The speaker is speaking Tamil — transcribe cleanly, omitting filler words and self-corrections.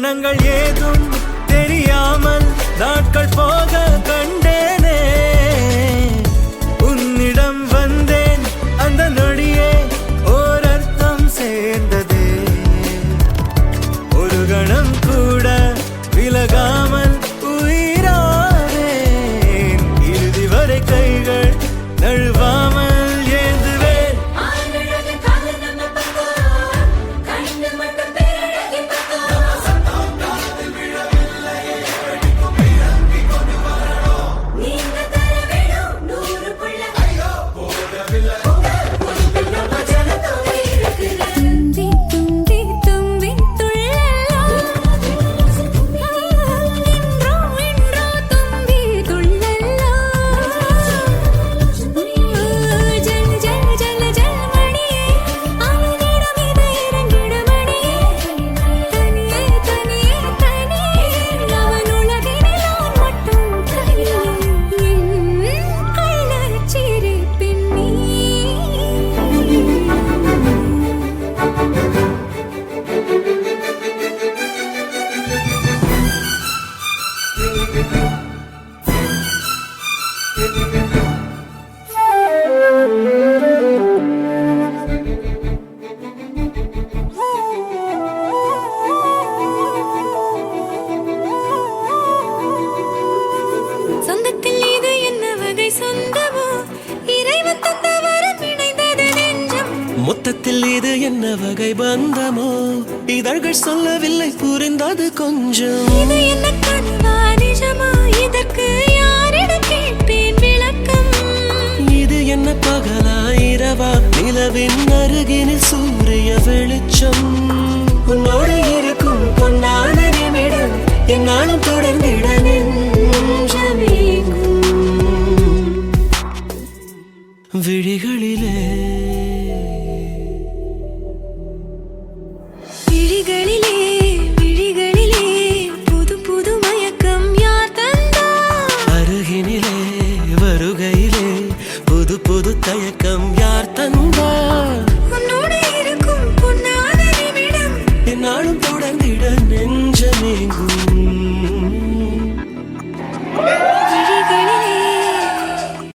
எண்ணங்கள் ஏதும் தெரியாமல் நாட்கள் போக கண்டேனே. உன்னிடம் வந்தேன் அந்த நொடியே ஓர் அர்த்தம் சேர்ந்ததே. ஒரு கணம் கூட விலகாமல் உயிரானேன். இறுதி வரை கைகள் நழுவாமல் மொத்தத்தில் இது என்ன வகை பந்தமோ? இதழ்கள் சொல்லவில்லை புரிந்தது கொஞ்சம். இது என்ன கனவா நிஜமா? இதற்கு யாரிடம் கேட்பேன் விளக்கம்? இது என்ன பகலா இரவா? நிலவின் அருகினில் சூரிய வெளிச்சம். உன்னோடு இருக்கும் பொன்னான நிமிடம் என்னாலும் தொடர்ந்திட நெஞ்சமேங்கும். விழிகளிலே புது புது மயக்கம் யார் தந்தா? அருகினிலே வருகையிலே புது புது தயக்கம் யார் தந்தா? உன்னோடு இருக்கும் பொன்னான நிமிடம் என்னாலும் தொடர்ந்திட நெஞ்சமேங்கும்.